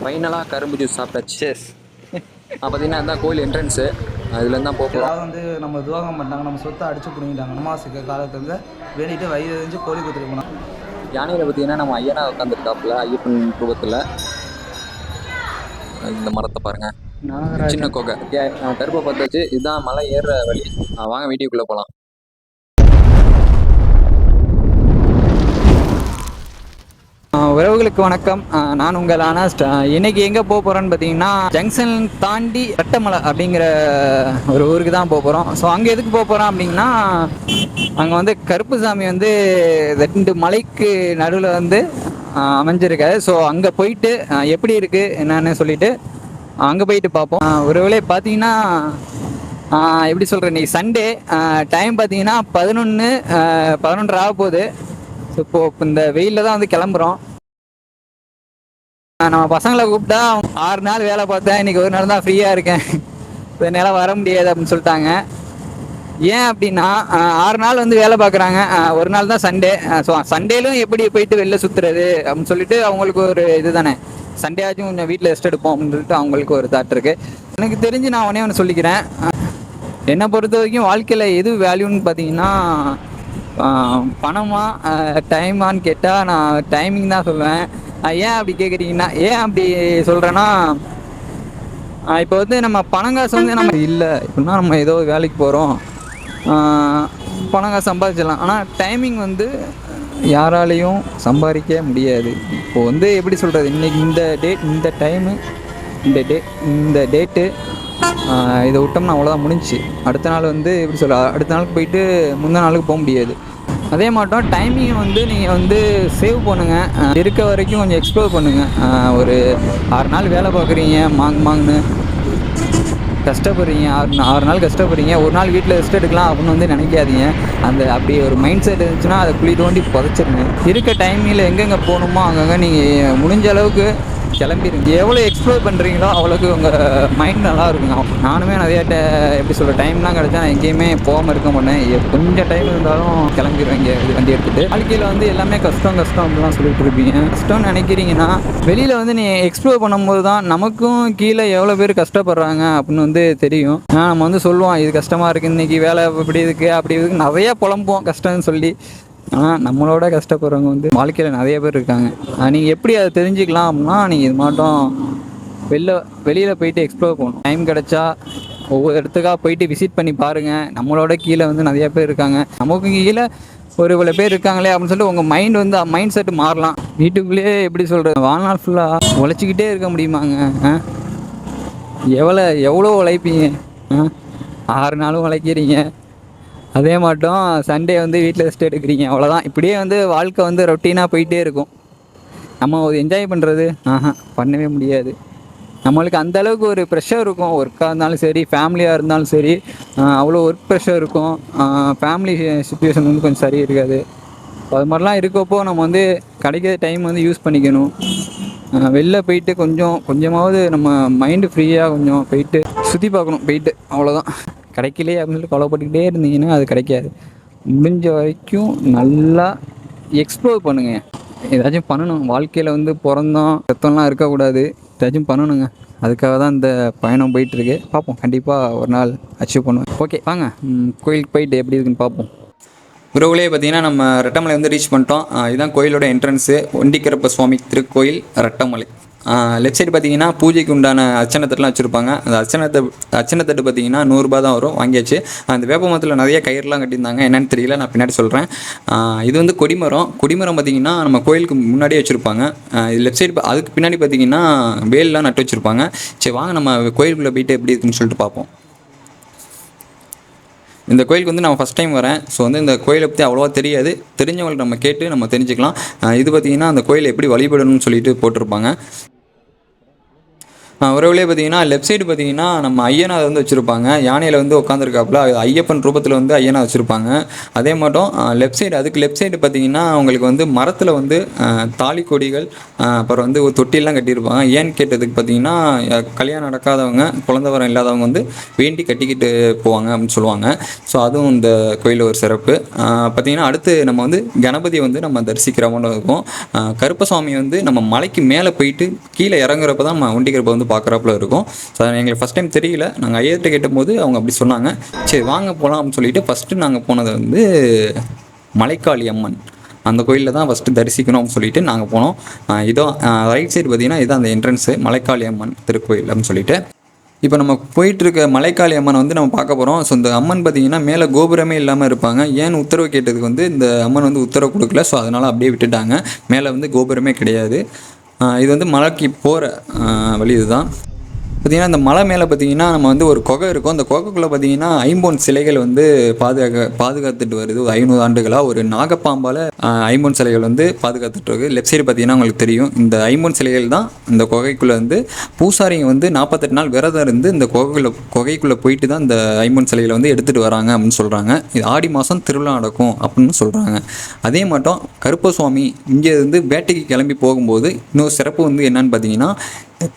ஃபைனலாக கரும்பு ஜூஸ் சாப்பிட்டாச்சு. பார்த்தீங்கன்னா அதுதான் கோயில் என்ட்ரன்ஸு. அதுலேருந்து தான் போகிறோம். ஏதாவது வந்து நம்ம துரோகம் பண்ணிட்டாங்க, நம்ம சொத்தை அடிச்சு பிடிங்கிட்டாங்க. அமாவாசைக்கு காலத்துலேருந்து வேண்டிட்டு வயிறு எரிஞ்சு கோழி கொடுத்துட்டு போனாங்க. யானையில் பார்த்தீங்கன்னா நம்ம ஐயனா உட்காந்துருக்காப்புல ஐயப்பன் ரூபத்தில். இந்த மரத்தை பாருங்க, சின்ன கொகை. கருப்பை பார்த்தாச்சு. இதுதான் மலை ஏறுற வழி. வாங்க வீட்டுக்குள்ளே போகலாம். உறவுகளுக்கு வணக்கம். நான் உங்கள் ஆனஸ்ட். இன்னைக்கு எங்கே போக போகிறோன்னு பார்த்தீங்கன்னா ஜங்ஷன் தாண்டி ரெட்டமலை அப்படிங்கிற ஒரு ஊருக்கு தான் போக போகிறோம். ஸோ அங்கே எதுக்கு போக போகிறோம் அப்படின்னா, அங்கே வந்து கருப்புசாமி வந்து 2 மலைக்கு நடுவில் வந்து அமைஞ்சிருக்காரு. ஸோ அங்கே போயிட்டு எப்படி இருக்குது என்னன்னு சொல்லிட்டு அங்கே போயிட்டு பார்ப்போம். ஒருவேளை பார்த்தீங்கன்னா எப்படி சொல்கிறேன், இன்னைக்கு சண்டே, டைம் பார்த்தீங்கன்னா 11 ஆக போகுது. ஸோ இப்போ இந்த வெயிலில் தான் வந்து கிளம்புறோம். நம்ம பசங்களை கூப்பிட்டா 6 நாள் வேலை பார்த்தேன், இன்னைக்கு ஒரு நாள் தான் ஃப்ரீயாக இருக்கேன், என்னால் வர முடியாது அப்படின்னு சொல்லிட்டாங்க. ஏன் அப்படின்னா 6 நாள் வந்து வேலை பார்க்குறாங்க, ஒரு நாள் தான் சண்டே. ஸோ சண்டேலும் எப்படி போயிட்டு வெளில சுற்றுறது அப்படின்னு சொல்லிட்டு அவங்களுக்கு ஒரு இது தானே, சண்டே ஆச்சும் கொஞ்சம் வீட்டில் ரெஸ்ட் எடுப்போம் அப்படின்னு சொல்லிட்டு அவங்களுக்கு ஒரு தாட் இருக்குது. எனக்கு தெரிஞ்சு நான் ஒன்று சொல்லிக்கிறேன். என்னை பொறுத்த வரைக்கும் வாழ்க்கையில் எது வேல்யூன்னு பார்த்தீங்கன்னா, பணமா டைமான்னு கேட்டால் நான் டைமிங் தான் சொல்லுவேன். ஏன் அப்படி கேட்குறீங்கன்னா, ஏன் அப்படி சொல்கிறேன்னா, இப்போ வந்து நம்ம பணம் காசு வந்து நம்ம இல்லை இப்படின்னா நம்ம ஏதோ வேலைக்கு போகிறோம், பணம் காசு சம்பாதிச்சிடலாம். ஆனால் டைமிங் வந்து யாராலையும் சம்பாதிக்க முடியாது. இப்போது வந்து எப்படி சொல்கிறது, இன்றைக்கி இந்த டேட், இந்த டைமு, இந்த டேட்டு இதை விட்டோம்னா அவ்வளோதான், முடிஞ்சிச்சு. அடுத்த நாள் வந்து எப்படி சொல்ல, அடுத்த நாளுக்கு போயிட்டு முந்தின நாளுக்கு போக முடியாது. அதே மாட்டோம் டைமிங்கை வந்து நீங்கள் வந்து சேவ் பண்ணுங்கள். இருக்க வரைக்கும் கொஞ்சம் எக்ஸ்ப்ளோர் பண்ணுங்கள். ஒரு 6 நாள் வேலை பார்க்குறீங்க, மாங்குன்னு கஷ்டப்படுறீங்க, 6 நாள் கஷ்டப்படுறீங்க, ஒரு நாள் வீட்டில் ரெஸ்ட் எடுக்கலாம் அப்படின்னு வந்து நினைக்காதீங்க. அப்படி ஒரு மைண்ட் செட் இருந்துச்சுன்னா அதை குழி தோண்டி புதைச்சிருங்க. இருக்க டைமில் எங்கெங்கே போகணுமோ அங்கங்கே நீங்கள் முடிஞ்ச அளவுக்கு கிளம்பிடுங்க. எவ்வளோ எக்ஸ்ப்ளோர் பண்ணுறீங்களோ அவ்வளோக்கு உங்கள் மைண்ட் நல்லா இருக்குங்க. நானுமே நிறைய எப்படி சொல்கிற டைம்லாம் கிடச்சா நான் எங்கேயுமே போகாமல் இருக்க மாட்டேன். கொஞ்சம் டைம் இருந்தாலும் கிளம்பிடுவேன் இங்கே வண்டி எடுத்துகிட்டு. வாழ்க்கையில் வந்து எல்லாமே கஷ்டம் அப்படிலாம் சொல்லிட்டு இருப்பீங்க. கஷ்டம்னு நினைக்கிறீங்கன்னா வெளியில் வந்து நீ எக்ஸ்ப்ளோர் பண்ணும்போது தான் நமக்கும் கீழே எவ்வளோ பேர் கஷ்டப்படுறாங்க அப்படின்னு வந்து தெரியும். நம்ம வந்து சொல்லுவோம் இது கஷ்டமாக இருக்குது, இன்றைக்கி வேலை இப்படி இருக்குது அப்படி இருக்குது, நிறையா புலம்புவோம் கஷ்டம்னு சொல்லி. ஆனால் நம்மளோட கஷ்டப்படுறவங்க வந்து வாழ்க்கையில் நிறைய பேர் இருக்காங்க. நீங்கள் எப்படி அதை தெரிஞ்சுக்கலாம் அப்படின்னா, நீங்கள் இது மாட்டோம் வெளியில் போயிட்டு எக்ஸ்ப்ளோர் பண்ணணும். டைம் கிடச்சா ஒவ்வொரு இடத்துக்காக போயிட்டு விசிட் பண்ணி பாருங்கள். நம்மளோட கீழே வந்து நிறைய பேர் இருக்காங்க, நமக்கு கீழே ஒரு இவ்வளோ பேர் இருக்காங்களே அப்படின்னு சொல்லிட்டு உங்கள் மைண்ட் வந்து மைண்ட் செட்டு மாறலாம். வீட்டுக்குள்ளேயே எப்படி சொல்கிறது, வாழ்நாள் ஃபுல்லாக உழைச்சிக்கிட்டே இருக்க முடியுமாங்க? எவ்வளோ உழைப்பீங்க? 6 நாளும் உழைக்கிறீங்க, அதே மாட்டோம் சண்டே வந்து வீட்டில் ரெஸ்ட் எடுக்கிறீங்க, அவ்வளோதான். இப்படியே வந்து வாழ்க்கை வந்து ரொட்டீனாக போயிட்டே இருக்கும். நம்ம ஒரு என்ஜாய் பண்ணுறது பண்ணவே முடியாது. நம்மளுக்கு அந்தளவுக்கு ஒரு ப்ரெஷர் இருக்கும். ஒர்க்காக இருந்தாலும் சரி, ஃபேமிலியாக இருந்தாலும் சரி, அவ்வளோ ஒர்க் ப்ரெஷர் இருக்கும். ஃபேமிலி சுச்சுவேஷன் வந்து கொஞ்சம் சரி இருக்காது. அது மாதிரிலாம் இருக்கப்போ நம்ம வந்து கிடைக்கிற டைம் வந்து யூஸ் பண்ணிக்கணும். வெளில போயிட்டு கொஞ்சமாவது நம்ம மைண்டு ஃப்ரீயாக கொஞ்சம் போயிட்டு சுற்றி பார்க்கணும். போயிட்டு அவ்வளோதான். கிடைக்கலையே அப்படின்னு சொல்லி கவலைப்பட்டுக்கிட்டே இருந்தீங்கன்னா அது கிடைக்காது. முடிஞ்ச வரைக்கும் நல்லா எக்ஸ்ப்ளோர் பண்ணுங்கள். ஏதாச்சும் பண்ணணும். வாழ்க்கையில் வந்து பிறந்தோம் ரத்தம்லாம் இருக்கக்கூடாது, ஏதாச்சும் பண்ணணுங்க. அதுக்காக தான் இந்த பயணம் போயிட்டுருக்கு. பார்ப்போம், கண்டிப்பாக ஒரு நாள் அச்சீவ் பண்ணுவேன். ஓகே வாங்க கோயிலுக்கு போயிட்டு எப்படி இருக்குன்னு பார்ப்போம். உறவுகளே பார்த்தீங்கன்னா நம்ம ரெட்டமலை வந்து ரீச் பண்ணிட்டோம். இதுதான் கோயிலோட என்ட்ரன்ஸு, ஒண்டிக்கரப்ப சுவாமி திருக்கோயில் ரெட்டமலை. லெஃப்ட் சைடு பார்த்தீங்கன்னா பூஜைக்கு உண்டான அர்ச்சனைத்தட்டுலாம் வச்சுருப்பாங்க. அந்த அர்ச்சனைத்தட்டு பார்த்தீங்கன்னா 100 ரூபா தான் வரும். வாங்கியாச்சு. அந்த வேப்ப மரத்தில் நிறைய கயிறுலாம் கட்டியிருந்தாங்க, என்னென்னு தெரியல, நான் பின்னாடி சொல்கிறேன். இது வந்து கொடிமரம் பார்த்தீங்கன்னா நம்ம கோயிலுக்கு முன்னாடியே வச்சுருப்பாங்க. இது லெஃப்ட் சைடு, அதுக்கு பின்னாடி பார்த்தீங்கன்னா வேல்லாம் நட்டு வச்சுருப்பாங்க. சரி வாங்க நம்ம கோயிலுக்குள்ளே போயிட்டு எப்படி இருக்குன்னு சொல்லிட்டு பார்ப்போம். இந்த கோயிலுக்கு வந்து நான் ஃபஸ்ட் டைம் வரேன். ஸோ வந்து இந்த கோயிலை பற்றி அவ்வளோவா தெரியாது, தெரிஞ்சவங்கள்ட்ட நம்ம கேட்டு நம்ம தெரிஞ்சுக்கலாம். இது பார்த்திங்கன்னா அந்த கோயிலை எப்படி வழிபடணும்னு சொல்லிட்டு போட்டிருப்பாங்க. உறவுலேயே பார்த்தீங்கன்னா லெஃப்ட் சைடு பார்த்தீங்கன்னா நம்ம ஐயனார் வந்து வச்சுருப்பாங்க. யானையில் வந்து உட்காந்துருக்காப்புல ஐயப்பன் ரூபத்தில் வந்து ஐயனார் வச்சுருப்பாங்க. அதே மட்டும் லெஃப்ட் சைடு அதுக்கு லெஃப்ட் சைடு பார்த்தீங்கன்னா அவங்களுக்கு வந்து மரத்தில் வந்து தாலி கொடிகள் அப்புறம் வந்து ஒரு தொட்டிலாம் கட்டியிருப்பாங்க. ஏன்னு கேட்டதுக்கு பார்த்தீங்கன்னா கல்யாணம் நடக்காதவங்க குழந்தை வரம் இல்லாதவங்க வந்து வேண்டி கட்டிக்கிட்டு போவாங்க அப்படின்னு சொல்லுவாங்க. ஸோ அதுவும் இந்த கோயிலில் ஒரு சிறப்பு. பார்த்தீங்கன்னா அடுத்து நம்ம வந்து கணபதி வந்து நம்ம தரிசிக்கிற மாதிரி இருக்கும். கருப்பசாமி வந்து நம்ம மலைக்கு மேலே போயிட்டு கீழே இறங்குறப்ப தான் நம்ம ஒண்டிக்கிறப்ப வந்து பார்க்குறப்பல இருக்கும். ஸோ எங்களுக்கு ஃபஸ்ட் டைம் தெரியல. நாங்கள் ஐயர்கிட்ட கேட்டபோது அவங்க அப்படி சொன்னாங்க. சரி வாங்க போகலாம் அப்படின்னு சொல்லிட்டு ஃபஸ்ட்டு நாங்கள் போனது வந்து மலைக்காளி அம்மன் அந்த கோயிலில் தான் ஃபஸ்ட்டு தரிசிக்கணும் அப்படின்னு சொல்லிட்டு நாங்கள் போனோம். இதோ ரைட் சைடு பார்த்தீங்கன்னா இதுதான் அந்த என்ட்ரன்ஸு மலைக்காளி அம்மன் திருக்கோயில் அப்படின்னு சொல்லிட்டு. இப்போ நம்ம போயிட்டுருக்க மலைக்காளி அம்மனை வந்து நம்ம பார்க்க போகிறோம். ஸோ இந்த அம்மன் பார்த்திங்கன்னா மேலே கோபுரமே இல்லாமல் இருப்பாங்க. ஏன்னு உத்தரவு கேட்டதுக்கு வந்து இந்த அம்மன் வந்து உத்தரவு கொடுக்கல. ஸோ அதனால் அப்படியே விட்டுட்டாங்க. மேலே வந்து கோபுரமே கிடையாது. இது வந்து மலைக்கு போகிற வழி இதுதான். பார்த்திங்கன்னா இந்த மலை மேலே பார்த்திங்கன்னா நம்ம வந்து ஒரு குகை இருக்கும். அந்த குகைக்குள்ளே பார்த்திங்கன்னா ஐம்பொன் சிலைகள் வந்து பாதுகாத்துட்டு வருது. ஒரு 500 ஆண்டுகளாக ஒரு நாகப்பாம்பால் ஐம்பொன் சிலைகள் வந்து பாதுகாத்துட்டு இருக்குது. லெஃப்ட் சைடு பார்த்திங்கன்னா உங்களுக்கு தெரியும். இந்த ஐம்பொன் சிலைகள் தான் இந்த குகைக்குள்ளே வந்து பூசாரிங்க வந்து 48 நாள் விரதம் இருந்து இந்த குகைக்குள்ளே போயிட்டு தான் இந்த ஐம்பொன் சிலைகளை வந்து எடுத்துகிட்டு வராங்க அப்படின்னு சொல்கிறாங்க. இது ஆடி மாதம் திருவிழா நடக்கும் அப்படின்னு சொல்கிறாங்க. அதே மட்டும் கருப்பசுவாமி இங்கே இருந்து வேட்டைக்கு கிளம்பி போகும்போது இன்னொரு சிறப்பு வந்து என்னன்னு பார்த்தீங்கன்னா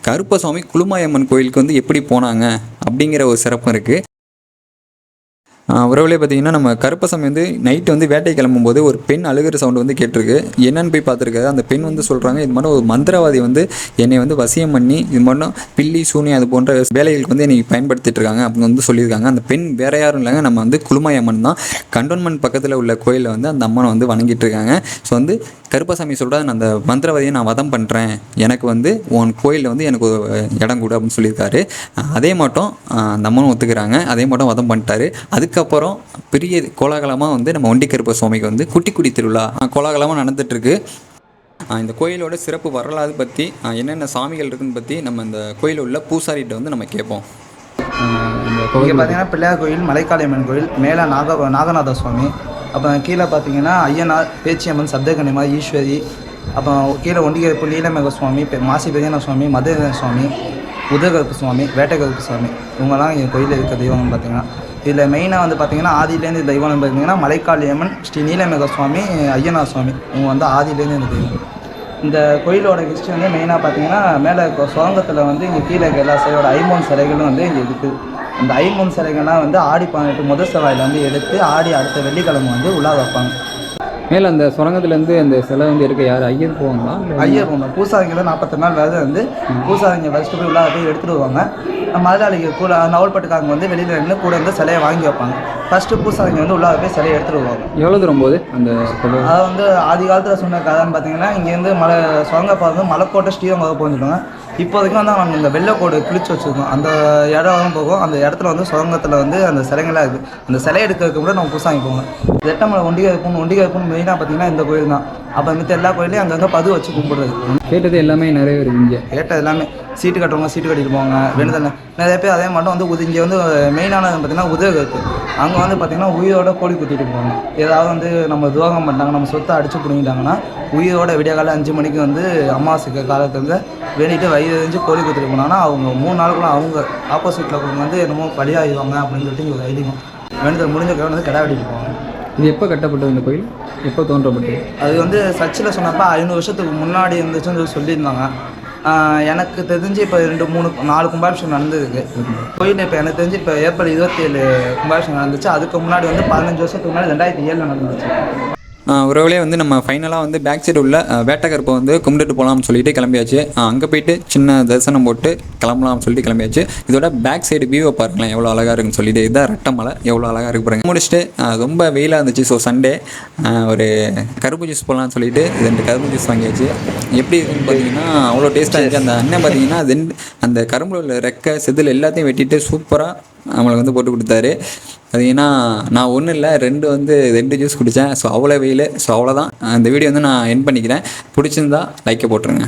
கருப்பசாமி குளுமாயம்மன் கோயிலுக்கு வந்து எப்படி போனாங்க அப்படிங்கிற ஒரு சிறப்பு இருக்குது. உறவுலேயே பார்த்தீங்கன்னா நம்ம கருப்பசாமி வந்து நைட்டு வந்து வேட்டை கிளம்பும்போது ஒரு பெண் அழுகிற சவுண்டு வந்து கேட்டிருக்கு. என்னன்னு போய் பார்த்துருக்காரு. அந்த பெண் வந்து சொல்கிறாங்க இது மாதிரி ஒரு மந்திரவாதி வந்து என்னை வந்து வசியம் பண்ணி இது மட்டும் பில்லி சூனி அது போன்ற வேலைகளுக்கு வந்து என்னை பயன்படுத்திட்டு இருக்காங்க அப்படின்னு வந்து சொல்லியிருக்காங்க. அந்த பெண் வேற யாரும் இல்லைங்க, நம்ம வந்து குளுமாயம்மன் தான். கண்டோன்மெண்ட் பக்கத்தில் உள்ள கோயிலில் வந்து அந்த அம்மனை வந்து வணங்கிட்டு இருக்காங்க. ஸோ வந்து கருப்பசாமி சொல்கிறார் நான் அந்த மந்திரவாதியை நான் வதம் பண்ணுறேன், எனக்கு வந்து உன் கோயிலில் வந்து எனக்கு ஒரு இடம் கொடு அப்படின்னு சொல்லியிருக்காரு. அதே மட்டும் அந்த அம்மனும் ஒத்துக்கிறாங்க. அதே மட்டும் வதம் பண்ணிட்டாரு. அதுக்கப்புறம் பெரிய கோலாகலமாக வந்து நம்ம ஒண்டி கருப்ப சுவாமிக்கு வந்து குட்டி திருவிழா கோலாகலமாக நடந்துகிட்ருக்கு. இந்த கோயிலோட சிறப்பு வரலாறு பற்றி என்னென்ன சாமிகள் இருக்குன்னு பற்றி நம்ம இந்த கோயிலில் உள்ள பூசாரிகிட்ட வந்து நம்ம கேட்போம். இங்கே பார்த்தீங்கன்னா பிள்ளையார் கோயில், மலைக்காளியம்மன் கோயில், மேலே நாகநாத சுவாமி, அப்புறம் கீழே பார்த்தீங்கன்னா ஐயனார், பேச்சியம்மன், சப்தகன்னிமா, ஈஸ்வரி, அப்புறம் கீழே ஒண்டிகருப்பு நீலமேக சுவாமி, மாசி பெரியன சுவாமி, மதுர சுவாமி, உதகருப்பு சுவாமி, வேட்டைகருப்பு சுவாமி, இவங்கெல்லாம் எங்கள் கோயிலில் இருக்க தெய்வம்னு பார்த்தீங்கன்னா. இதில் மெயினாக வந்து பார்த்தீங்கன்னா ஆதியிலேருந்து தெய்வம்னு பார்த்தீங்கன்னா மலைக்காளியம்மன், ஸ்ரீ நீலமேக சுவாமி, ஐயனார் சுவாமி, இவங்க வந்து ஆதியிலேருந்து இந்த தெய்வம். இந்த கோயிலோட ஹிஸ்ட்ரி வந்து மெயினாக பார்த்தீங்கன்னா மேலே சுரங்கத்தில் வந்து இங்கே கீழே இருக்க எல்லா சிலையோட ஐம்பொன் சிலைகளும் வந்து இங்கே இருக்குது. அந்த ஐம்பொன் சிலைகள்லாம் வந்து ஆடி 18 முதல் செவ்வாயில் வந்து எடுத்து ஆடி அடுத்த வெள்ளிக்கிழமை வந்து உள்ளார வைப்பாங்க. மேலே அந்த சுரங்கத்துலேருந்து அந்த சிலை வந்து இருக்க யார் ஐயர் போவாங்களா? ஐயர் போவாங்க. பூசாரிங்க தான் 48 நாள் விரதம் வந்து பூசாரிங்க ஃபஸ்ட்டு போய் உள்ளார போய் எடுத்துகிட்டு வருவாங்க. மதுராளிக்கு கூட நவல்பட்டுக்காரங்க வந்து வெளியில் இருந்து கூட வந்து சிலையை வாங்கி வைப்பாங்க. ஃபஸ்ட்டு பூசாரிங்க வந்து உள்ளார போய் சிலையை எடுத்துகிட்டு வருவாங்க. எவ்வளோ தூரம் போகுது அந்த அதை வந்து ஆதி காலத்தில் சொன்ன கதைன்னு பார்த்தீங்கன்னா இங்கேருந்து சுரங்கப்பா வந்து மலைக்கோட்டை ஸ்ரீரங்கம் போஞ்சிடுவாங்க. இப்போதைக்கு வந்து அவங்க இந்த வெள்ளைக்கோடு கிழிச்சு வச்சுருக்கோம். அந்த இடம் போகும். அந்த இடத்துல வந்து சுரங்கத்தில் வந்து அந்த சிலைங்களாக இருக்குது. அந்த சிலை எடுக்கிறதுக்கு கூட நம்ம பூசாங்க போவோம். எட்டமலை ஒண்டிகருப்புன்னு மெயினாக பார்த்தீங்கன்னா இந்த கோயில் தான். அப்போ மித்த எல்லா கோயிலையும் அங்கங்கே பது வச்சு கும்பிடுறது. கேட்டது எல்லாமே நிறைய இருக்குது. இங்கே கேட்டது எல்லாமே சீட்டு கட்டுறவங்க சீட்டு கட்டிட்டு போவாங்க. வேணுதல் நிறைய பேர் அதே மட்டும் வந்து இங்கே வந்து மெயினானது பார்த்தீங்கன்னா உதகருக்கு அங்கே வந்து பார்த்திங்கன்னா உயிரோட கோழி குத்திட்டு போவாங்க. ஏதாவது வந்து நம்ம துரோகம் பண்ணிட்டாங்க, நம்ம சொத்தை அடிச்சு பிடிங்கிட்டாங்கன்னா உயிரோட விடிய காலை 5 மணிக்கு வந்து அமாவாசைக்கு காலத்துலேருந்து வேண்டிட்டு வயிறு கோழி குத்திட்டு போனாங்கன்னா அவங்க 3 நாளுக்குள்ள அவங்க ஆப்போசிட்டில் வந்து என்னமோ பலியாகிடுவாங்க அப்படின்னு சொல்லிட்டு ஒரு ஐதீகம். வேண்டுதல் முடிஞ்ச வந்து கிடா வெட்டிட்டு போவாங்க. இது எப்போ கட்டப்பட்டது இந்த கோயில்? எப்போ தோன்றப்பட்டது? அது வந்து சர்ச்சில் சொன்னப்போ 500 வருஷத்துக்கு முன்னாடி இருந்துச்சுன்னு சொல்லியிருந்தாங்க. எனக்கு தெரிஞ்சு இப்போ 4 கும்பாபிஷேகம் நடந்ததுக்கு கோயில். இப்போ எனக்கு தெரிஞ்சு இப்போ ஏப்ரல் 27 கும்பாபிஷேகம் நடந்துச்சு. அதுக்கு முன்னாடி வந்து 15 வருஷத்துக்கு முன்னாடி 2007 நடந்துச்சு. உறவுலேயே வந்து நம்ம ஃபைனலாக வந்து பேக் சைடு உள்ள வேட்டக்கருப்பை வந்து கும்பிட்டுட்டு போகலாம்னு சொல்லிட்டு கிளம்பியாச்சு. அங்கே போயிட்டு சின்ன தரிசனம் போட்டு கிளம்பலாம்னு சொல்லிட்டு கிளம்பியாச்சு. இதோட பேக் சைடு வியூவை பாருங்களேன் எவ்வளோ அழகாக இருக்குன்னு சொல்லிட்டு. இதுதான் ரெட்டமலை எவ்வளோ அழகாக இருக்கு பாருங்க. முடிச்சுட்டு ரொம்ப வெயிலாக இருந்துச்சு. ஸோ சண்டே ஒரு கரும்பு ஜூஸ் போகலான்னு சொல்லிட்டு 2 கரும்பு ஜூஸ் வாங்கியாச்சு. எப்படி இருக்குன்னு பார்த்தீங்கன்னா அவ்வளோ டேஸ்ட்டாக இருந்துச்சு. அந்த அண்ணன் பார்த்தீங்கன்னா அந்த கரும்புல உள்ள ரெக்கை செதில் எல்லாத்தையும் வெட்டிட்டு சூப்பராக நம்மளுக்கு வந்து போட்டு கொடுத்தாரு. அது ஏன்னா நான் ஒன்றும் இல்லை 2 ஜூஸ் குடித்தேன். ஸோ அவ்வளோ வெயில். ஸோ அவ்வளோதான். அந்த வீடியோ வந்து நான் எண்ட் பண்ணிக்கிறேன். பிடிச்சிருந்தா லைக்கை போட்டுருங்க.